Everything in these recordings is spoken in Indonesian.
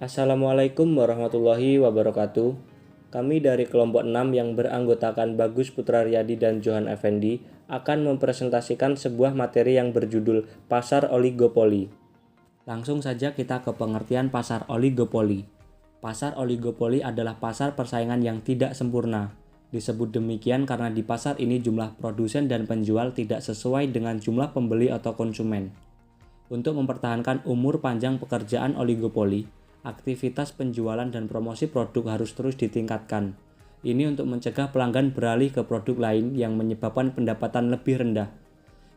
Assalamualaikum warahmatullahi wabarakatuh. Kami dari kelompok 6 yang beranggotakan Bagus Putraryadi dan Johan Effendi akan mempresentasikan sebuah materi yang berjudul Pasar Oligopoli. Langsung saja kita ke pengertian pasar oligopoli. Pasar oligopoli adalah pasar persaingan yang tidak sempurna. Disebut demikian karena di pasar ini jumlah produsen dan penjual tidak sesuai dengan jumlah pembeli atau konsumen. Untuk mempertahankan umur panjang pekerjaan oligopoli, aktivitas penjualan dan promosi produk harus terus ditingkatkan. Ini untuk mencegah pelanggan beralih ke produk lain yang menyebabkan pendapatan lebih rendah.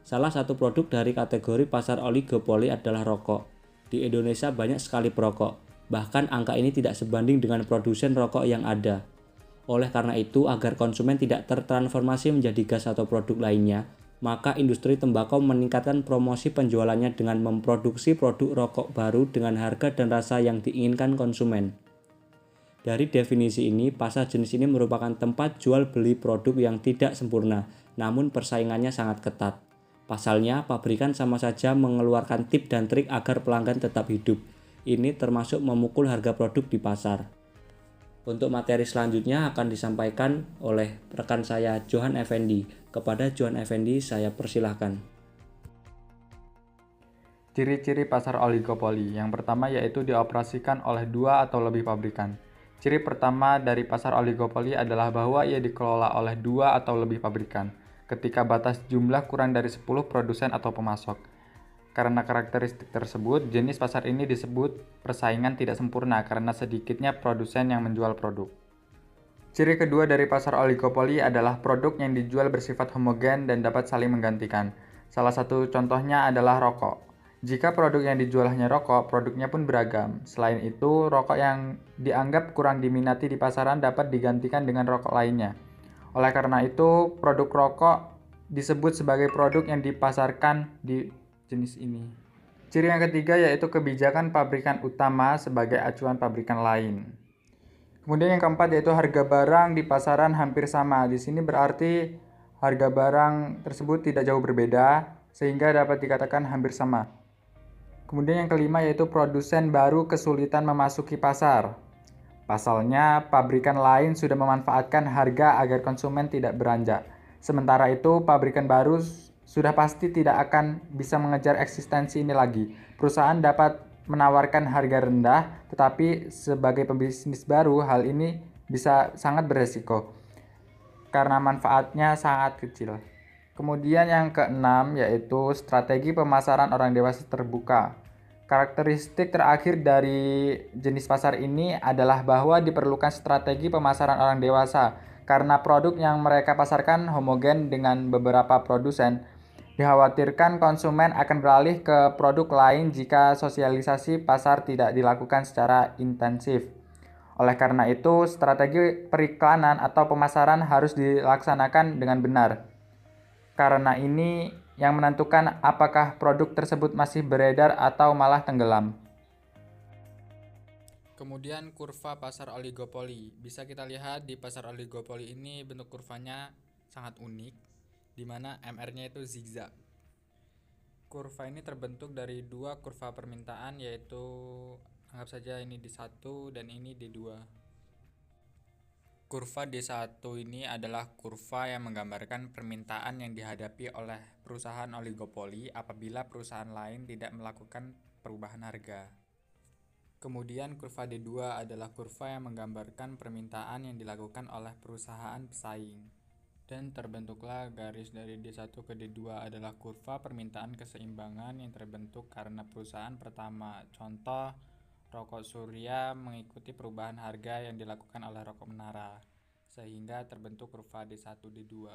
Salah satu produk dari kategori pasar oligopoli adalah rokok. Di Indonesia banyak sekali perokok, bahkan angka ini tidak sebanding dengan produsen rokok yang ada. Oleh karena itu, agar konsumen tidak tertransformasi menjadi gas atau produk lainnya, maka industri tembakau meningkatkan promosi penjualannya dengan memproduksi produk rokok baru dengan harga dan rasa yang diinginkan konsumen. Dari definisi ini, pasar jenis ini merupakan tempat jual beli produk yang tidak sempurna, namun persaingannya sangat ketat. Pasalnya, pabrikan sama saja mengeluarkan tip dan trik agar pelanggan tetap hidup. Ini termasuk memukul harga produk di pasar. Untuk materi selanjutnya akan disampaikan oleh rekan saya Johan Effendi. Kepada Johan Effendi saya persilahkan. Ciri-ciri pasar oligopoli. Yang pertama yaitu dioperasikan oleh dua atau lebih pabrikan. Ciri pertama dari pasar oligopoli adalah bahwa ia dikelola oleh dua atau lebih pabrikan, ketika batas jumlah kurang dari 10 produsen atau pemasok. Karena karakteristik tersebut, jenis pasar ini disebut persaingan tidak sempurna karena sedikitnya produsen yang menjual produk. Ciri kedua dari pasar oligopoli adalah produk yang dijual bersifat homogen dan dapat saling menggantikan. Salah satu contohnya adalah rokok. Jika produk yang dijual hanya rokok, produknya pun beragam. Selain itu, rokok yang dianggap kurang diminati di pasaran dapat digantikan dengan rokok lainnya. Oleh karena itu, produk rokok disebut sebagai produk yang dipasarkan di jenis ini. Ciri yang ketiga yaitu kebijakan pabrikan utama sebagai acuan pabrikan lain. Kemudian yang keempat yaitu harga barang di pasaran hampir sama. Di sini berarti harga barang tersebut tidak jauh berbeda sehingga dapat dikatakan hampir sama. Kemudian yang kelima yaitu produsen baru kesulitan memasuki pasar. Pasalnya, pabrikan lain sudah memanfaatkan harga agar konsumen tidak beranjak. Sementara itu, pabrikan baru sudah pasti tidak akan bisa mengejar eksistensi ini lagi. Perusahaan dapat menawarkan harga rendah, tetapi sebagai pebisnis baru, hal ini bisa sangat beresiko karena manfaatnya sangat kecil. Kemudian yang keenam yaitu strategi pemasaran orang dewasa terbuka. Karakteristik terakhir dari jenis pasar ini adalah bahwa diperlukan strategi pemasaran orang dewasa karena produk yang mereka pasarkan homogen dengan beberapa produsen. Dikhawatirkan konsumen akan beralih ke produk lain jika sosialisasi pasar tidak dilakukan secara intensif. Oleh karena itu, strategi periklanan atau pemasaran harus dilaksanakan dengan benar. Karena ini yang menentukan apakah produk tersebut masih beredar atau malah tenggelam. Kemudian kurva pasar oligopoli. Bisa kita lihat di pasar oligopoli ini bentuk kurvanya sangat unik, di mana MR-nya itu zigzag. Kurva ini terbentuk dari dua kurva permintaan yaitu anggap saja ini D1 dan ini D2. Kurva D1 ini adalah kurva yang menggambarkan permintaan yang dihadapi oleh perusahaan oligopoli apabila perusahaan lain tidak melakukan perubahan harga. Kemudian kurva D2 adalah kurva yang menggambarkan permintaan yang dilakukan oleh perusahaan pesaing. Dan terbentuklah garis dari D1 ke D2 adalah kurva permintaan keseimbangan yang terbentuk karena perusahaan pertama. Contoh, rokok surya mengikuti perubahan harga yang dilakukan oleh rokok menara, sehingga terbentuk kurva D1 D2.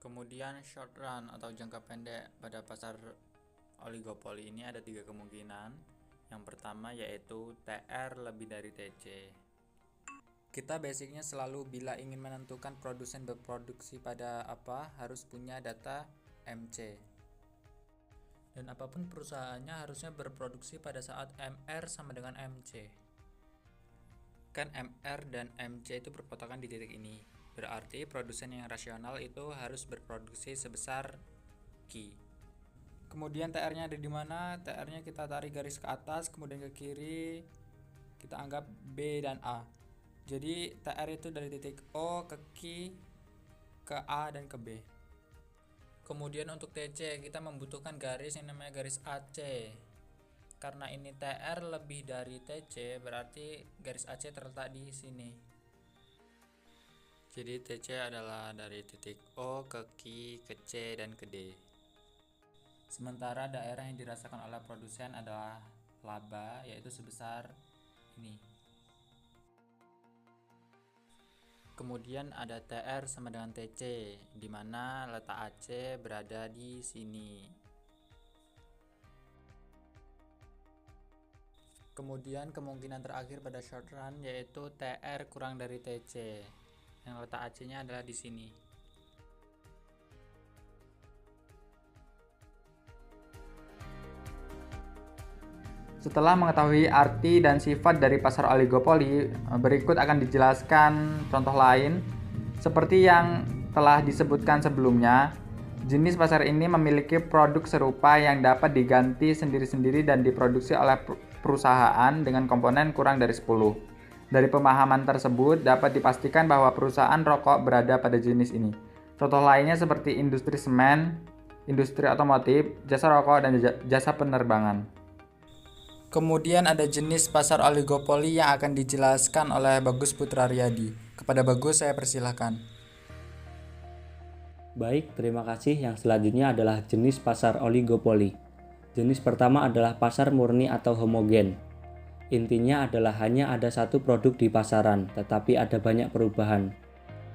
Kemudian short run atau jangka pendek pada pasar oligopoli ini ada tiga kemungkinan. Yang pertama yaitu TR lebih dari TC. Kita basicnya selalu bila ingin menentukan produsen berproduksi pada apa harus punya data MC. Dan apapun perusahaannya harusnya berproduksi pada saat MR sama dengan MC. Kan MR dan MC itu berpotongan di titik ini. Berarti produsen yang rasional itu harus berproduksi sebesar Q. Kemudian TR-nya ada di mana? TR-nya kita tarik garis ke atas, kemudian ke kiri, kita anggap B dan A. Jadi TR itu dari titik O ke Q, ke A dan ke B. Kemudian untuk TC kita membutuhkan garis yang namanya garis AC. Karena ini TR lebih dari TC, berarti garis AC terletak di sini. Jadi TC adalah dari titik O ke Q, ke C dan ke D. Sementara daerah yang dirasakan oleh produsen adalah laba, yaitu sebesar ini. Kemudian ada TR sama dengan TC, di mana letak AC berada di sini. Kemudian kemungkinan terakhir pada short run yaitu TR kurang dari TC, yang letak AC-nya adalah di sini. Setelah mengetahui arti dan sifat dari pasar oligopoli, berikut akan dijelaskan contoh lain. Seperti yang telah disebutkan sebelumnya, jenis pasar ini memiliki produk serupa yang dapat diganti sendiri-sendiri dan diproduksi oleh perusahaan dengan komponen kurang dari 10. Dari pemahaman tersebut, dapat dipastikan bahwa perusahaan rokok berada pada jenis ini. Contoh lainnya seperti industri semen, industri otomotif, jasa rokok, dan jasa penerbangan. Kemudian ada jenis pasar oligopoli yang akan dijelaskan oleh Bagus Putraryadi. Kepada Bagus saya persilahkan. Baik, terima kasih. Yang selanjutnya adalah jenis pasar oligopoli. Jenis pertama adalah pasar murni atau homogen. Intinya adalah hanya ada satu produk di pasaran, tetapi ada banyak perubahan.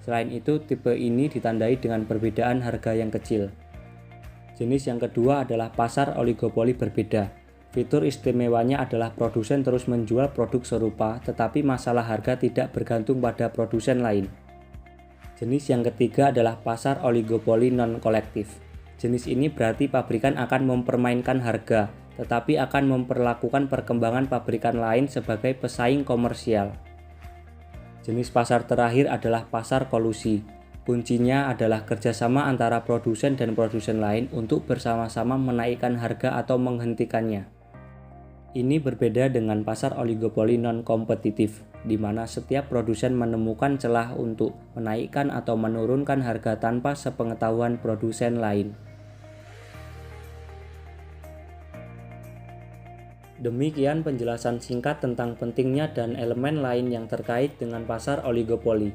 Selain itu, tipe ini ditandai dengan perbedaan harga yang kecil. Jenis yang kedua adalah pasar oligopoli berbeda. Fitur istimewanya adalah produsen terus menjual produk serupa, tetapi masalah harga tidak bergantung pada produsen lain. Jenis yang ketiga adalah pasar oligopoli non-kolektif. Jenis ini berarti pabrikan akan mempermainkan harga, tetapi akan memperlakukan perkembangan pabrikan lain sebagai pesaing komersial. Jenis pasar terakhir adalah pasar kolusi. Kuncinya adalah kerjasama antara produsen dan produsen lain untuk bersama-sama menaikkan harga atau menghentikannya. Ini berbeda dengan pasar oligopoli non-kompetitif, di mana setiap produsen menemukan celah untuk menaikkan atau menurunkan harga tanpa sepengetahuan produsen lain. Demikian penjelasan singkat tentang pentingnya dan elemen lain yang terkait dengan pasar oligopoli.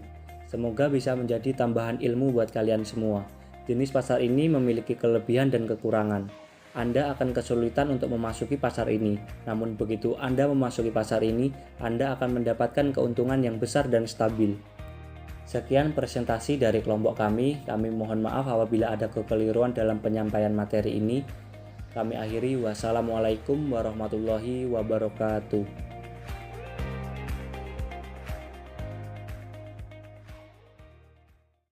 Semoga bisa menjadi tambahan ilmu buat kalian semua. Jenis pasar ini memiliki kelebihan dan kekurangan. Anda akan kesulitan untuk memasuki pasar ini. Namun begitu Anda memasuki pasar ini, Anda akan mendapatkan keuntungan yang besar dan stabil. Sekian presentasi dari kelompok kami. Kami mohon maaf apabila ada kekeliruan dalam penyampaian materi ini. Kami akhiri. Wassalamualaikum warahmatullahi wabarakatuh.